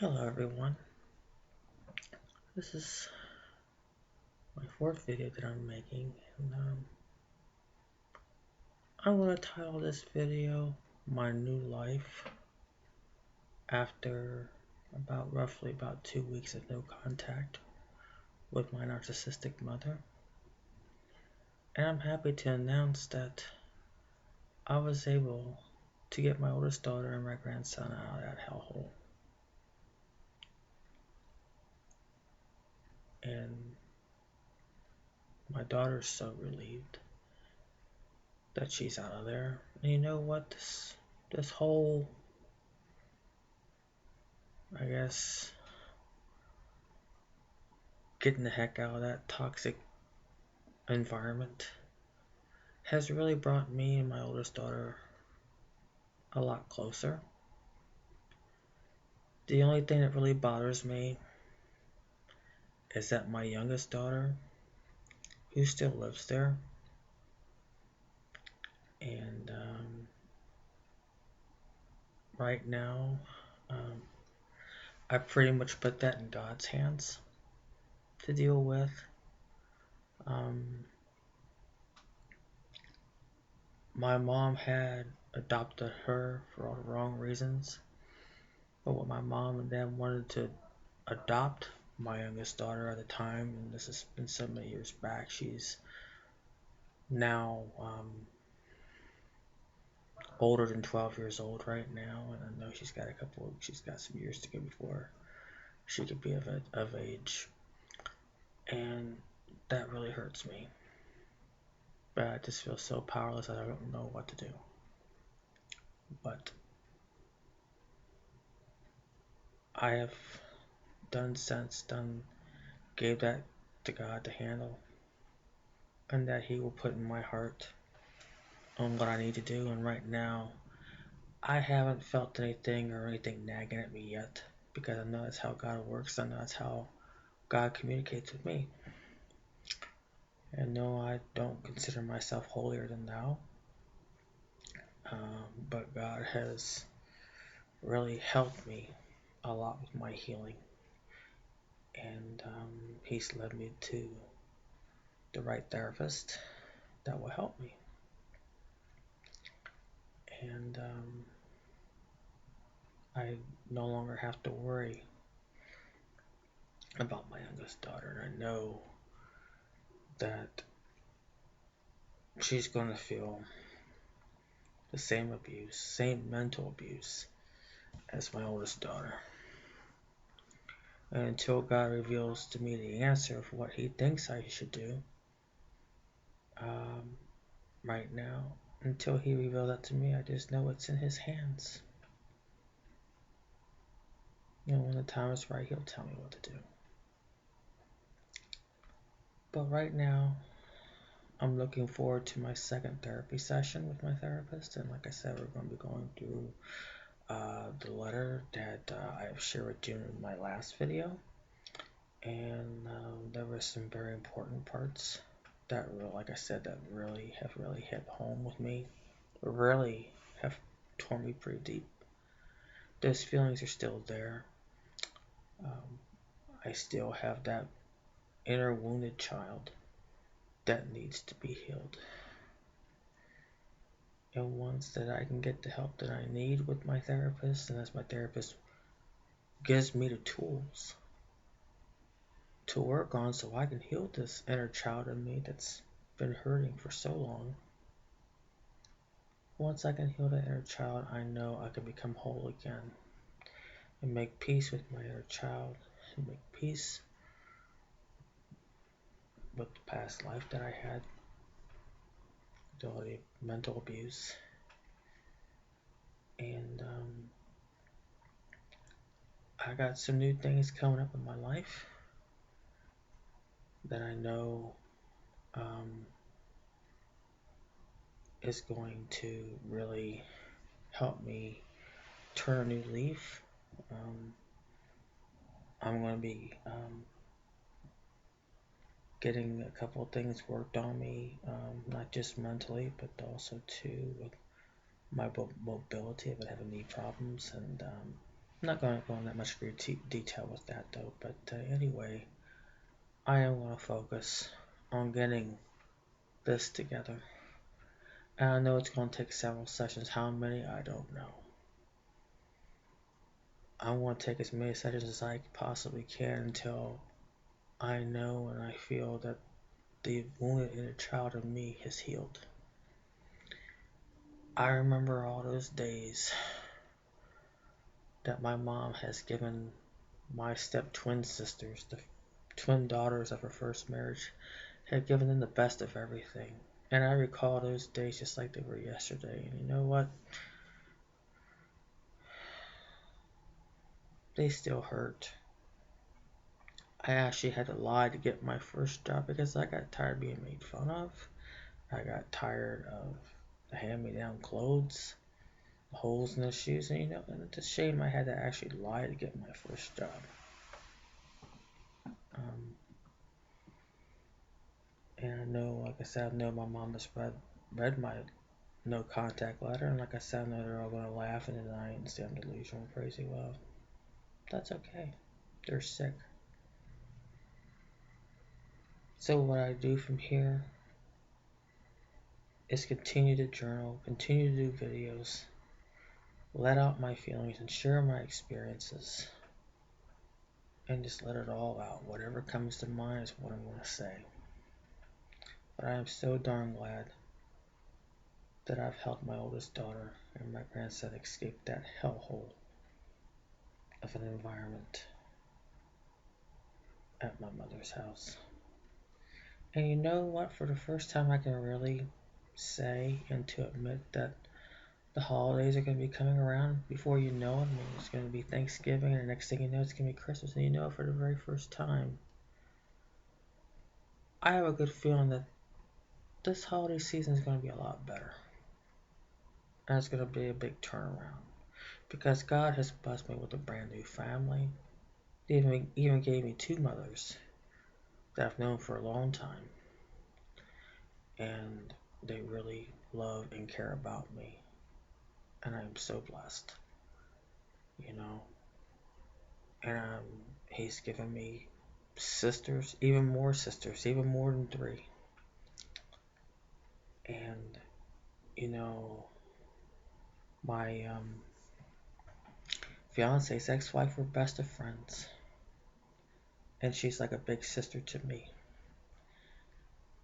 Hello everyone, this is my fourth video that I'm making, and I'm going to title this video My New Life after roughly about 2 weeks of no contact with my narcissistic mother. And I'm happy to announce that I was able to get my oldest daughter and my grandson out of that hellhole. And my daughter's so relieved that she's out of there. And you know what? This whole, I guess, getting the heck out of that toxic environment has really brought me and my oldest daughter a lot closer. The only thing that really bothers me is that my youngest daughter, who still lives there, and right now I pretty much put that in God's hands to deal with. My mom had adopted her for all the wrong reasons, but when my mom and dad wanted to adopt my youngest daughter at the time, and this has been so many years back, she's now older than 12 years old right now, and I know she's got some years to go before she could be of age, and that really hurts me. But I just feel so powerless that I don't know what to do. But I have gave that to God to handle, and that He will put in my heart on what I need to do. And right now, I haven't felt anything nagging at me yet, because I know that's how God works. I know that's how God communicates with me. And no, I don't consider myself holier than thou, but God has really helped me a lot with my healing, and He's led me to the right therapist that will help me. And I no longer have to worry about my youngest daughter, and I know that she's going to feel the same abuse, same mental abuse as my oldest daughter. And until God reveals to me the answer of what He thinks I should do, right now, until He reveals that to me, I just know it's in His hands. When the time is right, He'll tell me what to do. But right now, I'm looking forward to my second therapy session with my therapist, and like I said, we're going to be going through the letter that I have shared with you in my last video, and there were some very important parts that, like I said, that really have hit home with me, really have torn me pretty deep. Those feelings are still there. I still have that inner wounded child that needs to be healed. And once that I can get the help that I need with my therapist, and as my therapist gives me the tools to work on so I can heal this inner child in me that's been hurting for so long, once I can heal that inner child, I know I can become whole again and make peace with my inner child and make peace with the past life that I had, with all the mental abuse. And I got some new things coming up in my life that I know is going to really help me turn a new leaf. I'm going to be getting a couple of things worked on me, not just mentally, but also too with my mobility if I have knee problems, and I'm not going to go into that much detail with that though, but anyway, I am going to focus on getting this together. And I know it's going to take several sessions. How many, I don't know. I want to take as many sessions as I possibly can until I know and I feel that the wounded inner child in me has healed. I remember all those days that my mom has given my step twin sisters, the twin daughters of her first marriage, had given them the best of everything. And I recall those days just like they were yesterday. And you know what? They still hurt. I actually had to lie to get my first job because I got tired of being made fun of. I got tired of the hand-me-down clothes, the holes in the shoes, and and it's a shame I had to actually lie to get my first job. And I know, like I said, I know my mom has read my no contact letter, and like I said, I know they're all going to laugh and deny it and say I'm delusional and crazy. Well, that's okay. They're sick. So what I do from here is continue to journal, continue to do videos, let out my feelings and share my experiences, and just let it all out. Whatever comes to mind is what I'm going to say. But I am so darn glad that I've helped my oldest daughter and my grandson escape that hellhole of an environment at my mother's house. And you know what? For the first time, I can really say and to admit that the holidays are going to be coming around before you know it. I mean, it's going to be Thanksgiving, and the next thing you know, it's going to be Christmas, and you know it for the very first time. I have a good feeling that this holiday season is going to be a lot better. And it's going to be a big turnaround. Because God has blessed me with a brand new family. He even gave me two mothers that I've known for a long time. And they really love and care about me. And I am so blessed. And he's given me sisters, even more than three. And, my fiance's ex-wife were best of friends. And she's like a big sister to me.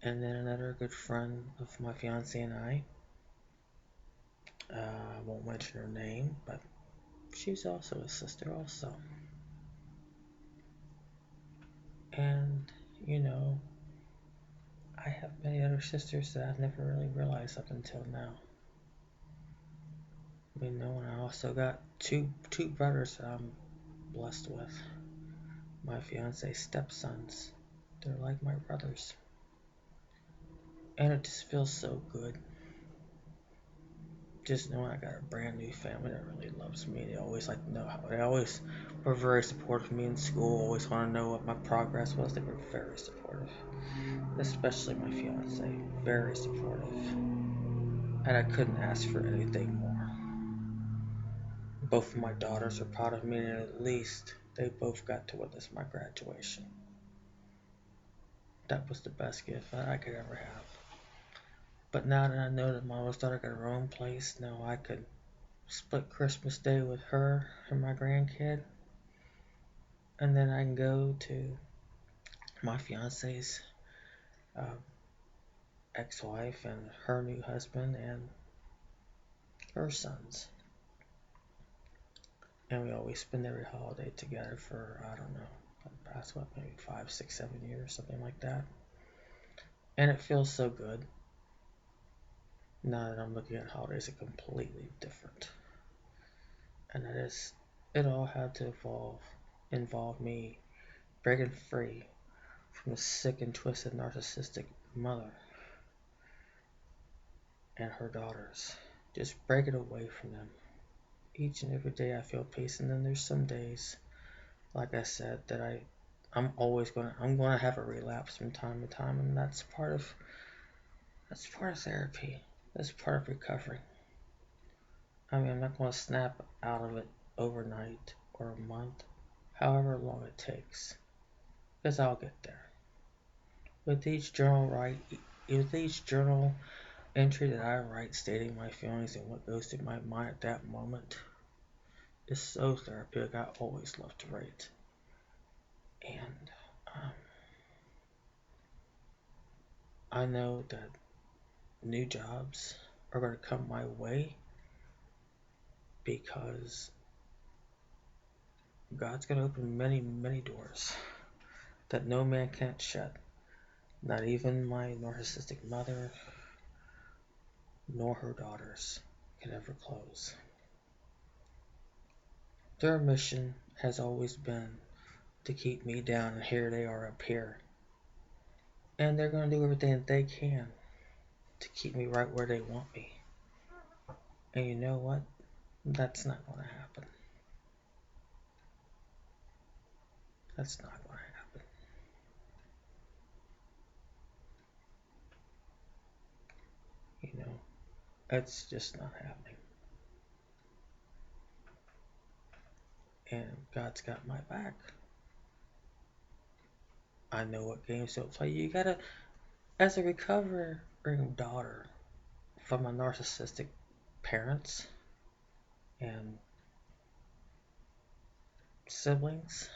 And then another good friend of my fiance and I won't mention her name, but she's also a sister also. And, I have many other sisters that I've never really realized up until now. And I also got two brothers that I'm blessed with. My fiance's stepsons. They're like my brothers. And it just feels so good. Just knowing I got a brand new family that really loves me. They always like to know how. They always were very supportive of me in school. Always want to know what my progress was. They were very supportive, especially my fiance. Very supportive, and I couldn't ask for anything more. Both of my daughters are proud of me, and at least they both got to witness my graduation. That was the best gift that I could ever have. But now that I know that my oldest daughter got her own place, now I could split Christmas Day with her and my grandkid. And then I can go to my fiance's ex-wife and her new husband and her sons. And we always spend every holiday together for, I don't know, past maybe 5, 6, 7 years, something like that. And it feels so good. Now that I'm looking at holidays completely different. And it all had to involve me breaking free from a sick and twisted narcissistic mother and her daughters. Just break it away from them. Each and every day I feel peace, and then there's some days, like I said, that I'm gonna have a relapse from time to time, and that's part of therapy. That's part of recovery. I mean, I'm not gonna snap out of it overnight or a month, however long it takes, because I'll get there. With each journal entry that I write stating my feelings and what goes through my mind at that moment is so therapeutic. I always love to write. And um, I know that new jobs are going to come my way because God's going to open many, many doors that no man can't shut. Not even my narcissistic mother nor her daughters can ever close. Their mission has always been to keep me down, and here they are up here. And they're going to do everything that they can to keep me right where they want me. And you know what? That's not going to happen. That's not going to happen. You know, it's just not happening. And God's got my back. I know what games to play. You gotta, as a recovering daughter from a narcissistic parents and siblings,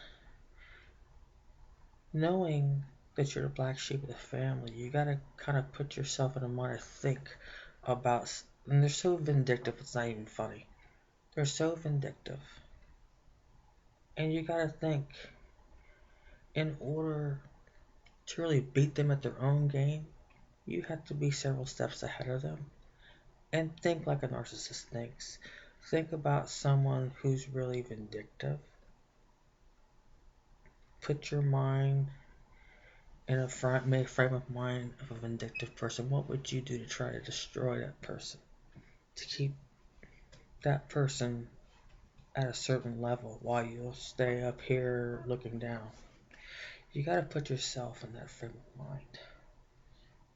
knowing that you're the black sheep of the family, you gotta kind of put yourself in a mind to think about, and they're so vindictive, it's not even funny. They're so vindictive. And you gotta think, in order to really beat them at their own game, you have to be several steps ahead of them. And think like a narcissist thinks. Think about someone who's really vindictive. Put your mind in a frame of mind of a vindictive person. What would you do to try to destroy that person? To keep that person at a certain level while you'll stay up here looking down. You gotta put yourself in that frame of mind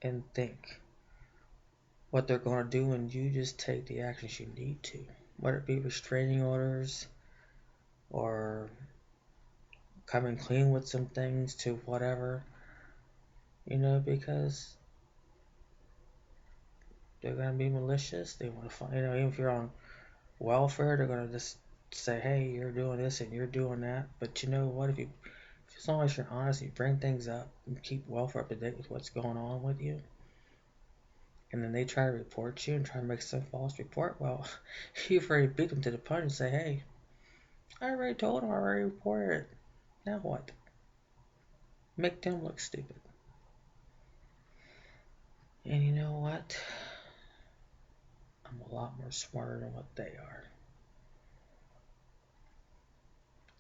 and think what they're gonna do, and you just take the actions you need to. Whether it be restraining orders or coming clean with some things to whatever, because they're gonna be malicious. They want to find, even if you're on welfare, they're gonna just say, hey, you're doing this and you're doing that. But you know what? As long as you're honest, you bring things up and keep welfare up to date with what's going on with you, and then they try to report you and try to make some false report, well, you've already beat them to the punch and say, hey, I already told them, I already reported it. Now what? Make them look stupid. And you know what? I'm a lot more smarter than what they are.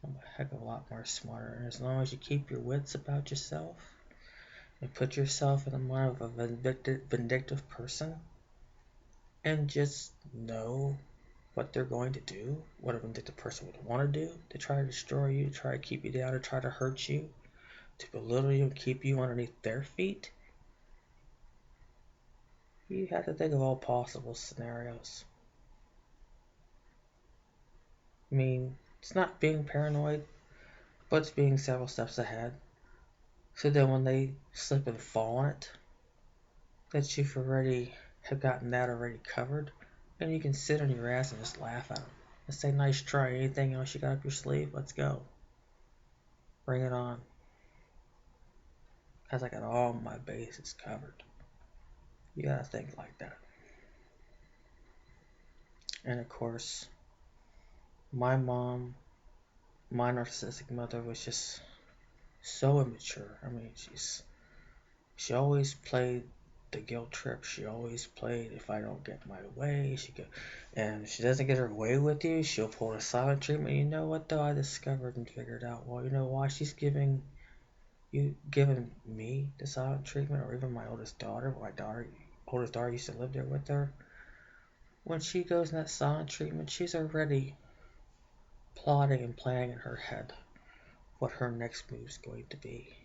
I'm a heck of a lot more smarter. And as long as you keep your wits about yourself and put yourself in the mind of a vindictive person and just know what they're going to do, what a vindictive person would want to do, to try to destroy you, to try to keep you down, to try to hurt you, to belittle you and keep you underneath their feet, you have to think of all possible scenarios. I mean, it's not being paranoid, but it's being several steps ahead. So then when they slip and fall on it, that you've already have gotten that already covered, and you can sit on your ass and just laugh at them and say, nice try. Anything else you got up your sleeve? Let's go. Bring it on. Because I got all my bases covered. You gotta think like that. And of course, my mom, my narcissistic mother, was just so immature. I mean, she always played the guilt trip. She always played, if I don't get my way, and if she doesn't get her way with you, she'll pull the silent treatment. You know what though? I discovered and figured out, well, you know why she's giving me the silent treatment, or even my oldest daughter. Oldest daughter used to live there with her. When she goes in that silent treatment, she's already plotting and planning in her head what her next move is going to be.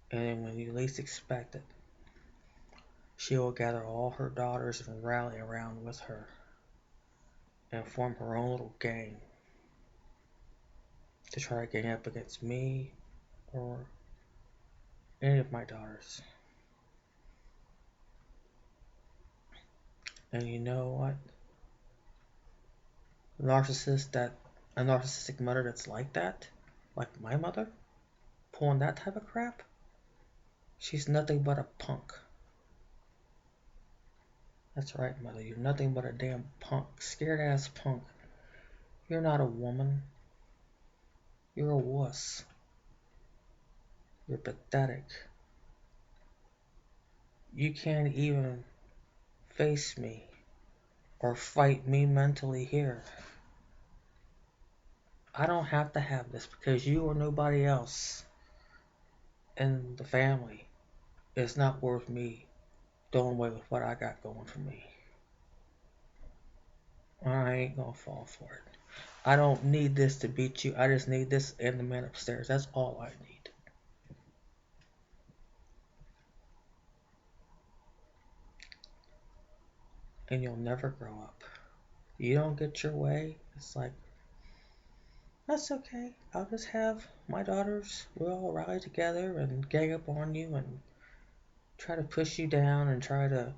And when you least expect it, she will gather all her daughters and rally around with her and form her own little gang to try to gang up against me or any of my daughters. And you know what? A narcissistic mother that's like that, like my mother, pulling that type of crap, she's nothing but a punk. That's right, mother, you're nothing but a damn punk, scared ass punk. You're not a woman. You're a wuss. You're pathetic. You can't even face me or fight me mentally here. I don't have to have this because you or nobody else in the family is not worth me doing away with what I got going for me. I ain't gonna fall for it. I don't need this to beat you. I just need this and the man upstairs. That's all I need. And you'll never grow up. You don't get your way, it's like, that's okay. I'll just have my daughters, we'll all rally together and gang up on you and try to push you down and try to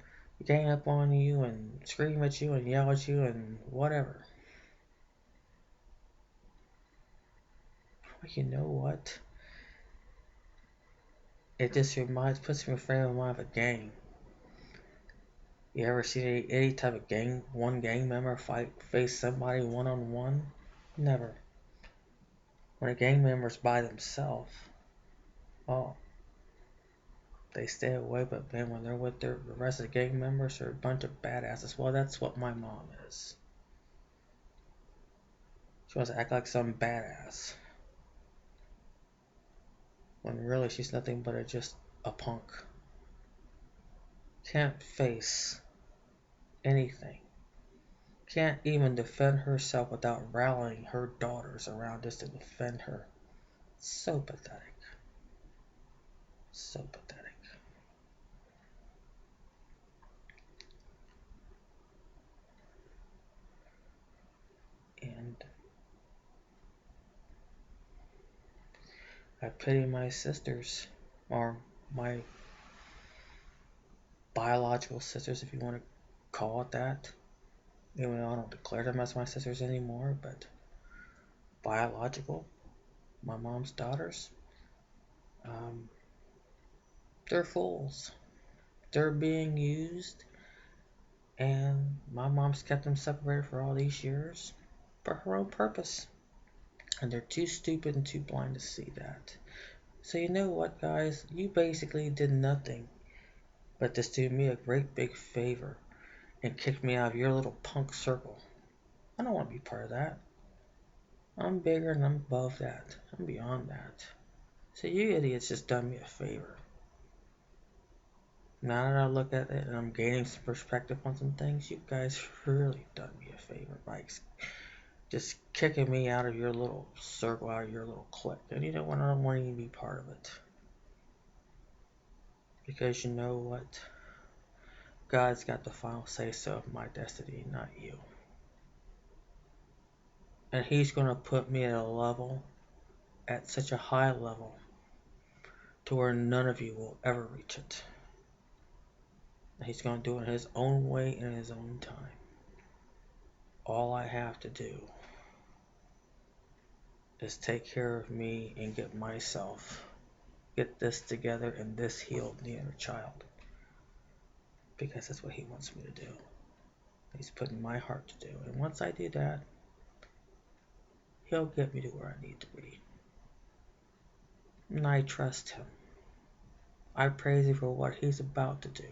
gang up on you and scream at you and yell at you and whatever. But you know what? It just puts me in frame of mind of a gang. You ever see any type of one gang member face somebody one-on-one? Never. When a gang member's by themselves, oh, they stay away, but then when they're with the rest of the gang members, they're a bunch of badasses. Well, that's what my mom is. She wants to act like some badass. When really she's nothing but just a punk. Can't face anything. Can't even defend herself without rallying her daughters around us to defend her. So pathetic. So pathetic. And I pity my sisters, or my biological sisters, if you want to call it that. Even though I don't declare them as my sisters anymore, but biological, my mom's daughters, um, they're fools. They're being used, and my mom's kept them separated for all these years for her own purpose. And they're too stupid and too blind to see that. So you know what, guys? You basically did nothing but just do me a great big favor and kick me out of your little punk circle. I don't want to be part of that. I'm bigger and I'm above that. I'm beyond that. So you idiots just done me a favor. Now that I look at it and I'm gaining some perspective on some things, you guys really done me a favor by just kicking me out of your little circle, out of your little clique. And you know what? I don't want to even be part of it. Because you know what? God's got the final say so of my destiny, not you. And He's going to put me at a level, at such a high level, to where none of you will ever reach it. He's going to do it in His own way and in His own time. All I have to do is take care of me and get this together and this healed the inner child. Because that's what He wants me to do. He's put in my heart to do. And once I do that, He'll get me to where I need to be. And I trust Him. I praise Him for what He's about to do.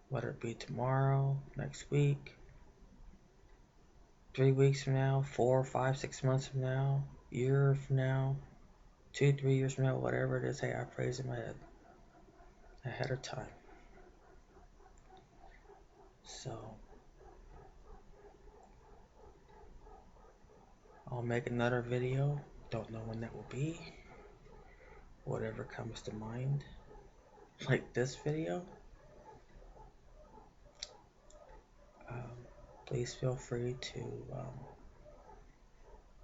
Whether it be tomorrow, next week, 3 weeks from now, 4, 5, 6 months from now, year from now, 2, 3 years from now, whatever it is, hey, I praise Him ahead of time. So, I'll make another video. Don't know when that will be. Whatever comes to mind. Like this video. Please feel free to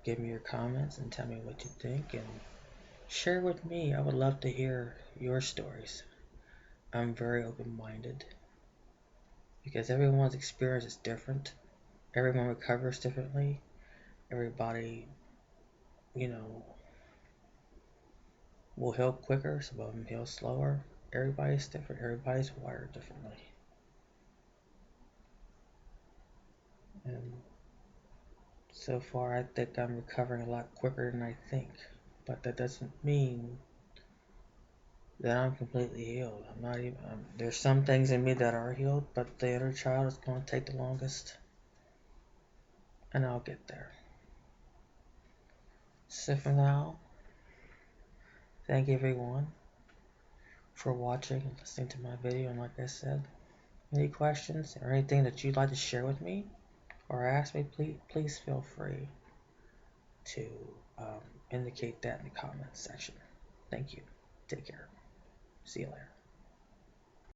give me your comments and tell me what you think and share with me. I would love to hear your stories. I'm very open-minded because everyone's experience is different. Everyone recovers differently. Everybody, you know, will heal quicker, some of them heal slower. Everybody's different. Everybody's wired differently. And so far, I think I'm recovering a lot quicker than I think. But that doesn't mean that I'm completely healed. I'm not even. There's some things in me that are healed, but the inner child is going to take the longest, and I'll get there. So for now, thank everyone for watching and listening to my video. And like I said, any questions or anything that you'd like to share with me or ask me, please feel free to indicate that in the comments section. Thank you. Take care. See you later.